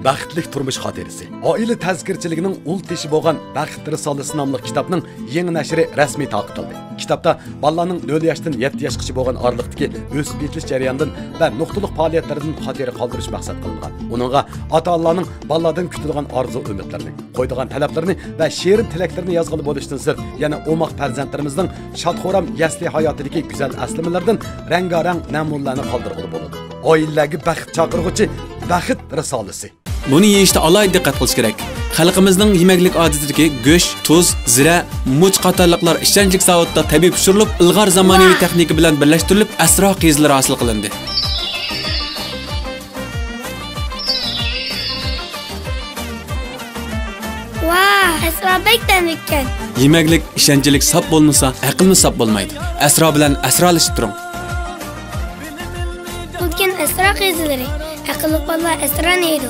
Baxtlik turmush xotirasi. Oila tazkirchiligining ul teshi bo'lgan Baxt risolasi nomli kitobning yangi nashri rasmiy taqdirlandi. Kitobda bolalarning 0 yoshdan 7 yoshgacha bo'lgan oraliqdagi o'sib yetilish jarayonidan va nuqtaliq faoliyatlaridan xotira qoldirish maqsad qilingan. Uningga ota-onalarning bolalardan kutilgan orzu-umidlarini, qo'ydigan talablarini va she'rin tilaklarini yozg'ili bo'lishdan sir, yana o'moq farzandlarimizning shodxo'ram yasli hayotidagi go'zal aslamalardan rangarang namunlarni qoldirg'ili bo'ladi. Oilalarga baxt chaqirg'uchi Baxt risolasi. Buni yeyishda alohida diqqat qilish kerak. Xalqimizning yemaklik odatidagi go'sht, tuz, zira, much qatorliqlar ishchanchilik zavodida tabiiy pishirilib, ilg'or zamonaviy texnika bilan birlashtirilib, asro qiyizlar hosil qilindi. Vay, asrobekdan ekan. Yemaklik ishchanchilik sop bo'lmasa, aqlmi sop bo'lmaydi. Asro bilan asrolashib turing. Lekin asro qiyizlari, aqlli bolalar asro neydi?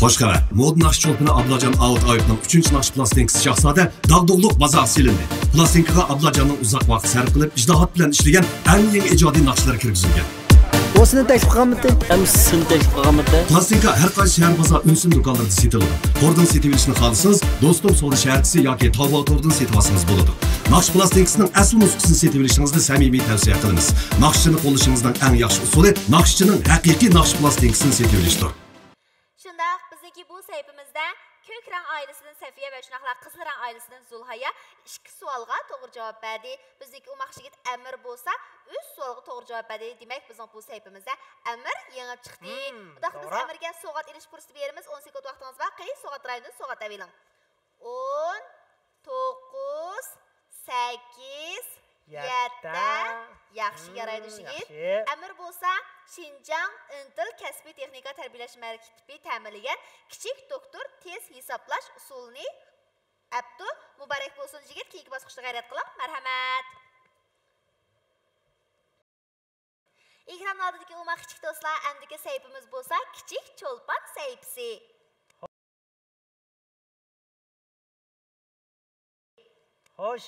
Xo'shqara, mod naqsh cho'lpini Ablajon Out Ayıp'ның 3-cü naqsh plastinkasi Şahzada dağdug'luq baza silindi. Plastikaga Ablajonning uzoq vaqt sarf qilib, ijtihod bilan ishlagan eng yangi ijodiy naqshlar kirgizilgan. O'sini taklif qilganmidi? Hammasini taklif qilganmidi? Plastika har qaysi shahar bozor unsin do'konlarida sotiladi. To'rdan sotib olishni xohlasangiz, Do'stum savdo shaharchisi yoki Taobao to'rdan sotib olsangiz bo'ladi. Naqsh plastikasining asl nusxasini sotib olishingizni samimiy tavsiya qilamiz. Naqshchini qo'llashingizning eng yaxshi usuli naqshchining haqiqiy naqsh plastikasini sotib olishdir. Shundaq, bizdagi bu sayfimizda Ko'k rang oilasidan Safiya va shunaqla Qizil rang oilasidan Zulhaya 2 savolga to'g'ri javob berdi. Bizdagi umoq yigit Amir bo'lsa 3 savolga to'g'ri javob berdi. Demak, bizning bu sayfimizda Amir yengib chiqdi. Unda biz Amirga sovg'at elish fursati beramiz. 10 sekund vaqtingiz bor. Qay sovg'at rayonini sovg'at aviling. 10, 9, 8, 7. Yaxshi yaraydi yigit. Amir bo'lsa Şinjan Intel kasbiy texnika tarbiyalash maktabi ta'minlagan kichik doktor tez hisoblash usulini apti. Muborak bo'lsin yigit. Keyingi bosqichda g'ayrat qiling. Marhamat. Ekran oldidagi umoq kichik do'stlar, andiki sayfimiz bo'lsa kichik cho'lpon sayfisi. Xo'sh,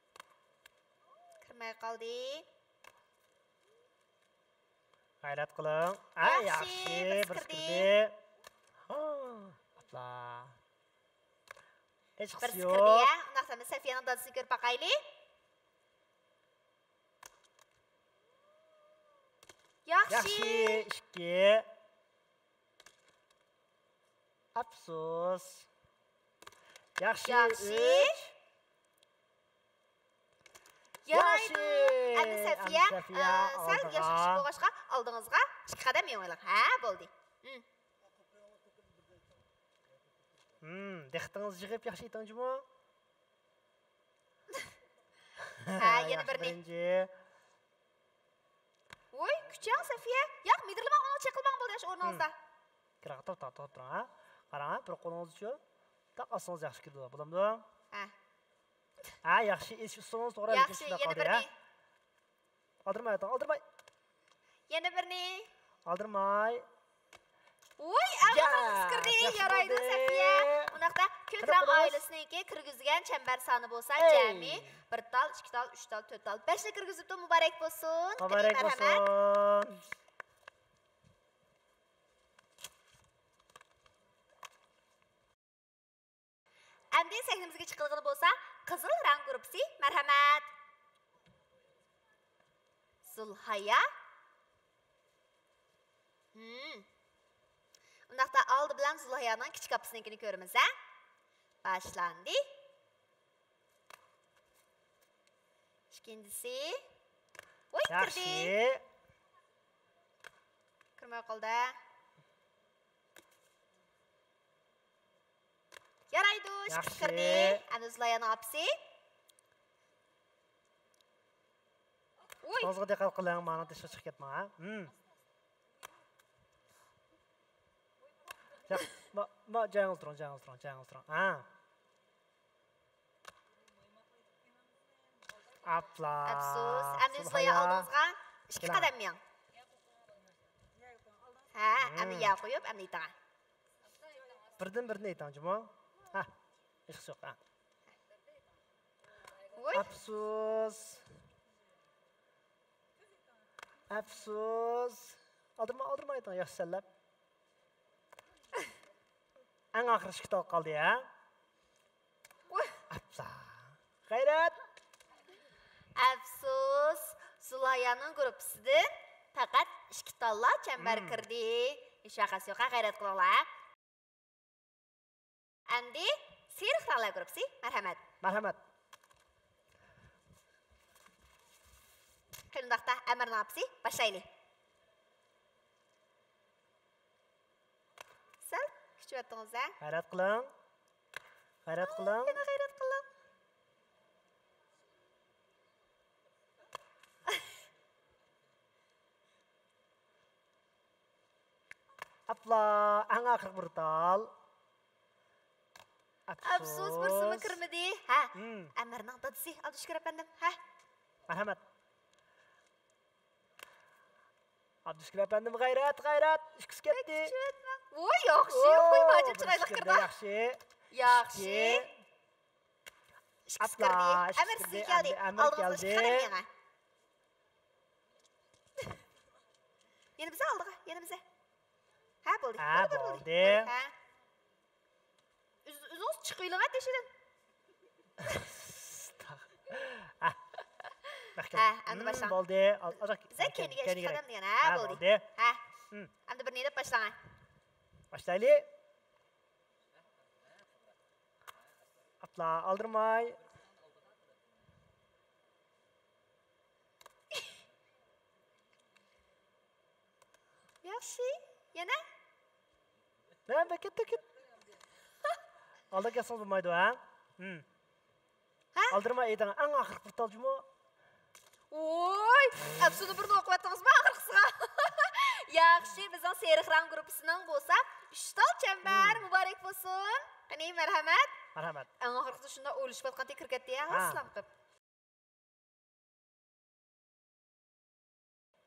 kirmay qoldi. G'ayrat qiling. Yaxshi, bir kirdi. Apla. Hech Bir qisi kirdi yo'q. ya. Undaqsa biz Safiyaning dadasini ko'rib baqaylik. Yaxshi. 2. Afsus. Yaxshi. 3. Yaraydı. Endi Safiya, sal yosh kishi bo'lg'achqa oldingizga 2 qadam yo'ng'iling. Ha, bo'ldi. Dehqingiz yig'ib yaxshi aytingizmi? Ha, yana birinchi. Voy, kuchang Safiya. Yo'q, midirlamang, uni chaqilmang bo'ldi yosh o'rningizda. Qiraq to'xtab turing, ha. Qarang, bir qo'lingiz uchun. Tak asangiz yaxshi kirdi, bo'lamdi? Ha. Ha, yaxshi, esh ustungiz to'g'ri ekan shunday qoldi, ha. Oldirmay. Yana birini. Oldirmay. Voy, aqlingiz kirdi, yaraydi Safiya. Undaqda ko'kram oilasiniki kirgizgan chambar soni bo'lsa, jami 1 tal, 2 tal, 3 tal, 4 tal, 5 ta kirgizibdi. Muborak bo'lsin. Muborak bo'lsin. Endi sahnimizga chiqilg'ili bo'lsa, qizil rang guruhi, marhamat. Zulhaya. Undaqda oldi bilan Zulhayaning kichik opasinikini ko'ramiz, ha? Boshlandi. Ikkinchisi. Voy, kirdi. Yaxshi. Kirmay qoldi. Yaraydi, kirdi. Endi Zulhayaning opasi. Voy. O'zingizga diqqat qiling, mana tashga chiqib ketmang, ha? Joyingiz turing. Ha. Apla. Afsus, endi Zulhaya oldingizga 2 qadam meng. Ha, endi ya qo'yib, endi aytaman. Birdan-birini aytingizmi? Ha. Hech yo'q, ha. Voy. Afsus. Oldirma ayting, yaxshi sallab. Eng oxiri 2 tal qoldi, ha? Apsa. G'ayrat. Afsus, Zulhayaning guruhidan faqat 2 talla chambar kirdi. Hech vaqasi yo'q, g'ayrat qilinglar. Endi seriq ranglar guruhi, marhamat. Qildaqda Amirning opasi, boshlaylik. Sal kuchaytdingiz, ha? G'ayrat qiling. Yana g'ayrat qiling. Apla, eng oxiri 1 tal. Afsus, bir simi kirmadi. Ha, Amirning dadasi, Abdushkir apandim. Ha. Marhamat. Abdushkir apandim, g'ayrat. Ishqis ketdi. Voy, yaxshi. Qo'yma, ajib chiroyli kirdi. Yaxshi. Ishqis kirdi. Amir sizga keldi. Oldingizga chiqaram yana. Yana biza oldiga, yana biza. Ha, bo'ldi. Ha. O'zingiz chiqinglar teshidan. Ha, endi boshlang. Bo'ldi. Biza keniga chiqaram degan, ha, bo'ldi. Ha. Endi bir nida boshlang. Boshlaylik. Apla, oldirmay. Yaxshi. Yana? Ben ket. Alda kelsangiz bo'lmaydi, ha? Oldirma ayting, eng oxirgi 1 taljimi? Voy, absuni bir o'qiyapsizmi oxirgisiga? Yaxshi, bizning seriq rang guruhining bo'lsa, 3 tal chambar muborak bo'lsin. Qani, marhamat. Eng oxirgisi shunda o'lishib qolganda kirgatdi, ha, aslam qilib.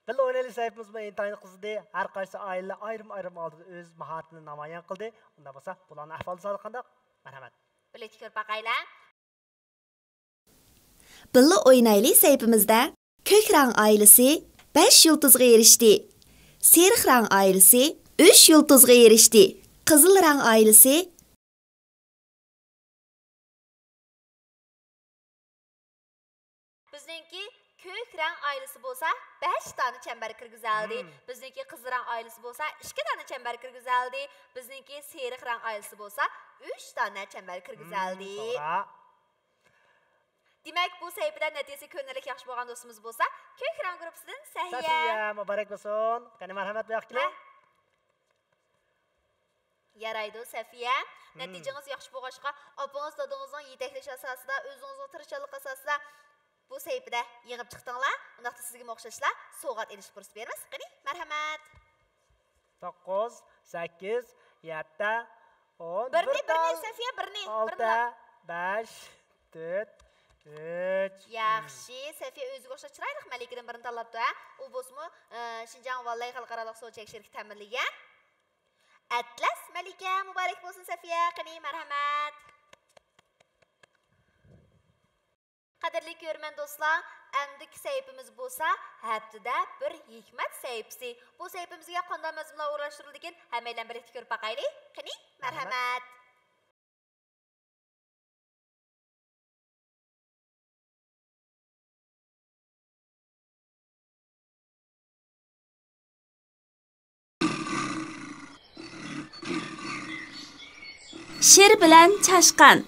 Bil o'ynaylik sayfimizda intayni qizdi. Har qaysi oila ayrim oldida o'z mahoratini namoyon qildi. Unda bo'lsa, bularning ahvoli qanday? Marhamat. Birlikda ko'rib baqaylar. Billa o'ynayli sayfimizda ko'k rang oilasi 5 yulduzga erishdi. Seriq rang oilasi 3 yulduzga erishdi. Qizil rang oilasi bizningki ko'k rang oilasi bo'lsa 5 dona chambar kirgizaldi. Bizningki qizil rang oilasi bo'lsa 2 dona chambar kirgizaldi. Bizningki seriq rang oilasi bo'lsa 3 dona chambar kirgizaldi. Demak, bu sayfida natijasi ko'ngillik yaxshi bo'lgan do'stimiz bo'lsa, ko'k rang gruppasidan Safiya, muborak bo'lsin. Qani marhamat bu yoqqilar. Yaraydi Safiya. Natijangiz yaxshi bo'lg'achqa, opangiz dadangizning yetaklash asosida, o'zingizning tirishchilik asosida bu sayfida yig'ib chiqdinglar. Undaqda sizga o'xshashlar sovg'at elish fursati beramiz. Qani, marhamat. 9, 8, 7, 10. Birni Safiya, birni. 6, 5, 4, 3. Yaxshi, Safiya o'ziga o'xshash chiroyli malikadan birini tanlabdi. U bo'lsa, Xinjiang Vallay xalqaro so'lchak shirkati ta'minlagan. Atlas Malika, muborak bo'lsin Safiya. Qani, marhamat. Qadrli ko'rman do'stlar, amdiki sayfimiz bo'lsa, haftada bir hikmat sayfisi. Bu sayfimizga qanday mazmunlar o'rnashtirildi ekan, hammalar birlikda ko'rib boqaylik. Qani, marhamat. Sher bilan chashqan.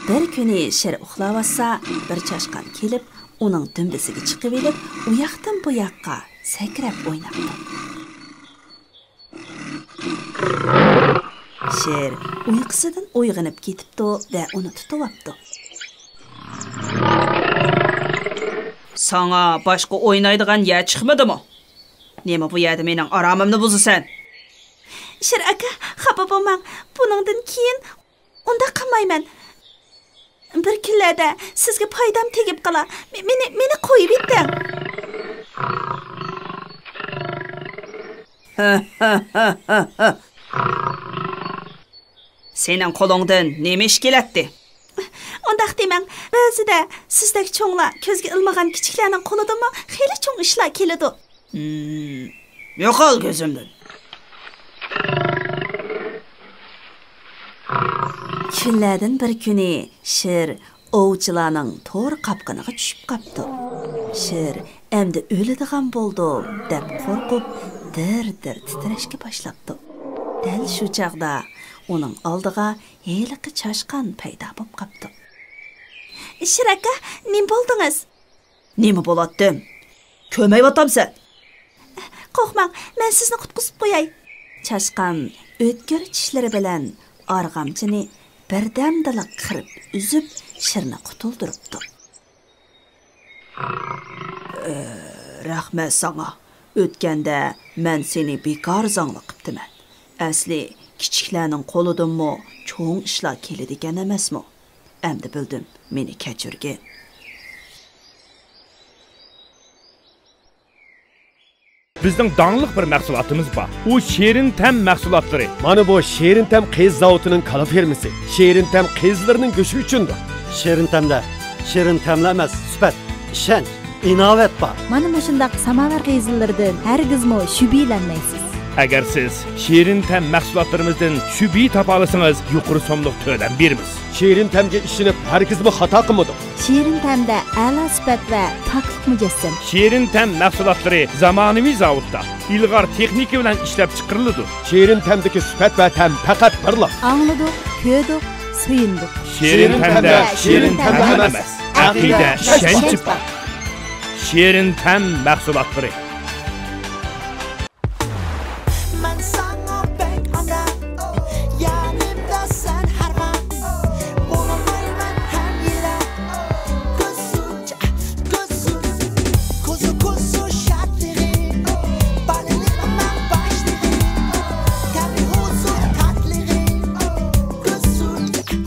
Bir kuni Sher uxlayotsa, bir chashqan kelib, uning dumbisiga chiqib elib, u yoqdan bu yoqqa sakrab o'ynabdi. Sher uyqusidan uyg'onib ketibdi va uni tutib Sana başqa oynaydigan yer chiqmadimi? Nima bu yerda mening oromimni buzasan? Sher aka, xafa bo'lmang. Buningdan keyin unda qilmayman. Bir kunlarda sizga foydam tegib qolar. Meni qo'yib yeting. Sening qo'lingdan nima ish keladi? Ondaq demang, ba'zida sizdek cho'nglar ko'zga ilmagan kichiklarning qo'lidami xeyli cho'ng ishlar keladi. Yo'qol ko'zimdan. Kunlardan bir kuni Sher ovchilarning to'r qapqiniga tushib qapti. Sher endi o'ladigan bo'ldi deb qo'rqib, dir-dir titrashga boshlabdi. Dal shu chaqda uning oldiga heliqi chashqan paydo bo'lib qapti. Sher aka, nima bo'ldingiz? Nima bo'latdim? Ko'mayyotamsan. Qo'rqmang, men sizni qutqizib qo'yay. Chashqan o'tkir tishlari bilan arg'amchini birdamdala qirib uzib, Sherni qutuldiribdi. Rahmat sana. O'tganda men seni bekor zangli qiptiman. Asli kichiklarning qo'lidanmi cho'ng ishlar keladigan emasmi? Endi bildim, meni kechirgin. Bizning dаңlıq bir mahsulotimiz bor. U Sherin Tam mahsulotlari. Mana bu Sherin Tam qiz zavodining kala fermasi. Sherin Tam qizlarning go'shi uchundir. Sherin Tamda Sherin Tamlar emas, sifat, ishonch, inovat bor. Mana shundaq samovar qizlardan hargizmi shubhilanmaysiz. Agar siz Sherin Tam mahsulotlarimizdan shubhi topa olsangiz, yuqori so'mliq to'lam beramiz. Sherin Tamga ishinib, hargizmi xato qilmadik. Sherin Tamda a'lo sifat va poklik mujassim. Sherin Tam mahsulotlari zamonaviy zavodda ilg'or texnika bilan ishlab chiqariladi. Sherin Tamdagi sifat va ta'm faqat birlik. Angladik, ko'rdik, suyundik. Sherin Tamda Sherin Tam emas, aqida, ishonch bor. Sherin Tam mahsulotlari.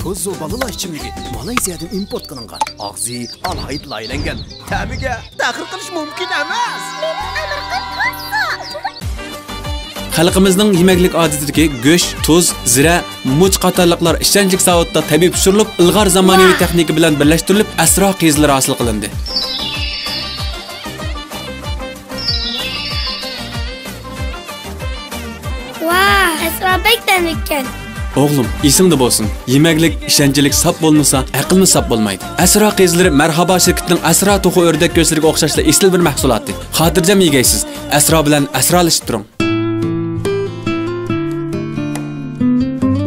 Ko'zu balalar ichimligi Malayziyadan import qilingan. Og'zi alohida aylangan. Ta'miga ta'xir qilish mumkin emas. xalqimizning yemeklik odatidagi go'sht, tuz, zira, much qatorliqlar ishchanchilik zavodida tabiiy pishirilib, ilg'or zamonaviy texnika bilan birlashtirilib, asro qiyizlar hosil qilindi. Vay, Esrabek'ten ekan. Oğlum, esingda bo'lsin. Yemeklik, ishonchlik sap bo'lmasa, aqlni sap bo'lmaydi. Asra qizlari Marhaba shirkatining Asra to'qi o'rdak ko'zlariga o'xshashli esil bir mahsulotdir. Xotirjam yegaysiz. Asra bilan asralashib turing.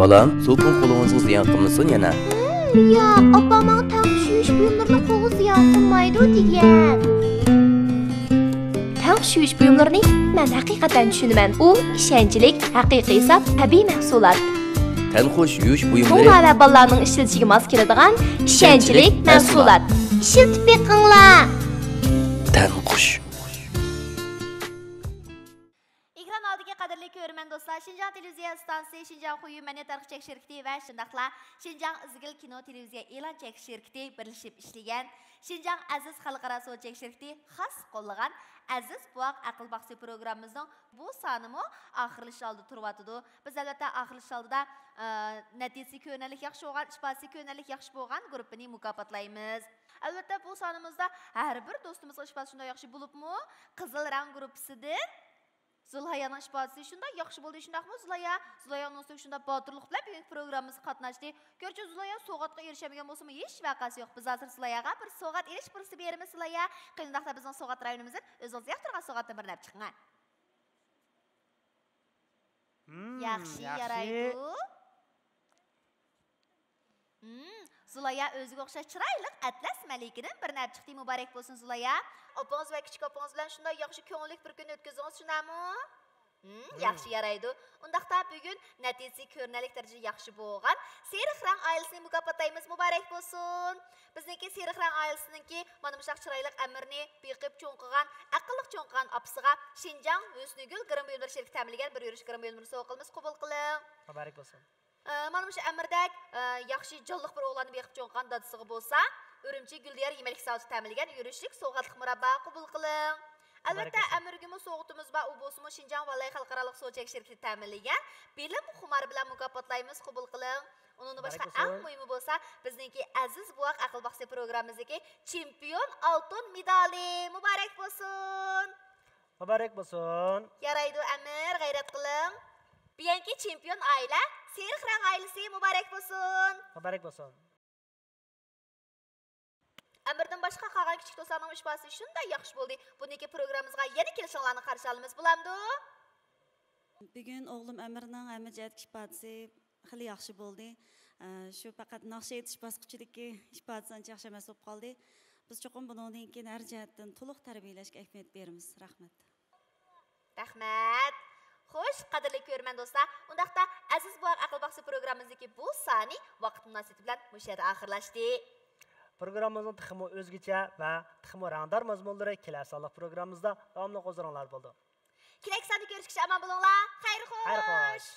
Balam, so'pun qo'lingizni ziyon qilmasin yana. Yo'q, opamning taqshuyish buyumlarini qo'li ziyon qilmaydi degan. Taqshuyish buyumlarini men haqiqatan tushunaman. U ishonchlik, haqiqiy sap, tabiiy mahsulot. Tanxush yuvish buyumlari. Qo'l va bolalarning ishlatishiga mos keladigan ishonchlik mahsulot. Ishiltib beqinglar. Tanxush. Ekran oldiga qadrli ko'rman do'stlar, Şinjan televiziya stansiyasi, Şinjan Xuyu Ma'naviyat tarix chekish shirkati va shundaqla Şinjan Izgil kino televiziya e'lon chekish shirkati birlashib ishlagan Şinjan Aziz xalqaro suv chekish shirkati xos qo'llagan Aziz Buaq aql baxsi programmamizning bu sonimi oxirlash oldi turibdi. Biz albatta oxirlash oldida natijasi ko'nalik yaxshi bo'lgan, ishbasi ko'nalik yaxshi bo'lgan guruhini mukofotlaymiz. Albatta bu sonimizda har bir do'stimizga ishbasi shunday yaxshi bo'libmi? Qizil rang guruhisidan Zulhayaning ishbasi shunday yaxshi bo'ldi, shundaqmi Zulhayaning shunda botirlik bilan bugungi programmamizga qatnashdi. Ko'rchi Zulhaya sovg'atga erishamagan bo'lsa-mu, hech vaqasi yo'q. Biz hozir Zulhayaga bir sovg'at erish fursati beramiz Zulhaya. Qiyinlikda bizning sovg'at rayonimizdan o'zingiz yoqtirgan sovg'atni bir nab chiqing. Yaxshi, yaraydi. Zulaya o'ziga o'xshash chiroyli atlas malikidan bir nab chiqdi, muborak bo'lsin Zulaya. Opangiz va kichik opangiz bilan shunday yaxshi ko'ngilli bir kun o'tkazingiz, shunami? Yaxshi yaraydi. Undaqda bugun natijasi ko'rinalik darajada yaxshi bo'lgan Serixrang oilasini mukofotlaymiz, muborak bo'lsin. Bizniki Serixrang oilasiningki mana bu chiroyli amirni beqib cho'ng qilgan, aqlli cho'ng qilgan opsiga Şinjan Husnigul Grim buyumlar shirkati ta'minlagan bir yurish Grim buyumlarini sovg'a qilamiz, qabul qiling. Muborak bo'lsin. Mana bu amirdak yaxshi jonliq bir o'g'lonni beqib cho'ng qilgan dadasiga bo'lsa, Urumchi Guldiyar yemelik zavodi ta'minlagan yurishlik sovg'atlik murabba qabul qiling. Albatta amirgimi so'g'itimiz va u bo'lsa Şinjan Valay xalqaro suv chekish shirkati ta'minlagan bilim xumar bilan mukofotlaymiz, qabul qiling. Undan boshqa eng muhimi bo'lsa, bizningki Aziz Buaq aql baxsi programmamizdagi chempion oltin medali muborak bo'lsin. Muborak bo'lsin. Yaraydi amir, g'ayrat qiling. Bugungi chempion oila Serixrang oilasi muborak bo'lsin. Muborak bo'lsin. Amirdan boshqa qolgan kichik do'stlarning ishbasi shunday yaxshi bo'ldi. Buniki programmamizga yana kelishinglarni qarshi olamiz, bo'lamdi? Bugun o'g'lim Amirning hamma jihatga ishbasi xili yaxshi bo'ldi. Shu faqat naqsha etish bosqichidagi ishbasi ancha yaxshi emas bo'lib qoldi. Biz cho'qim bundan keyin har jihatdan to'liq tarbiyalashga ahamiyat beramiz. Rahmat. Rahmat. Xo'sh, qadrli ko'rman do'stlar, undaqda Aziz Buaq aql baxsi programmamizdagi bu soni vaqt munosabati bilan mushada oxirlashdi. Programmamizning tixmi o'zgacha va tixmi rangdor mazmunlari kelasi sonli programmamizda davomli qo'zg'alonlar bo'ldi. Kelasi sonda ko'rishguncha omon bo'linglar. Xayr xo'sh.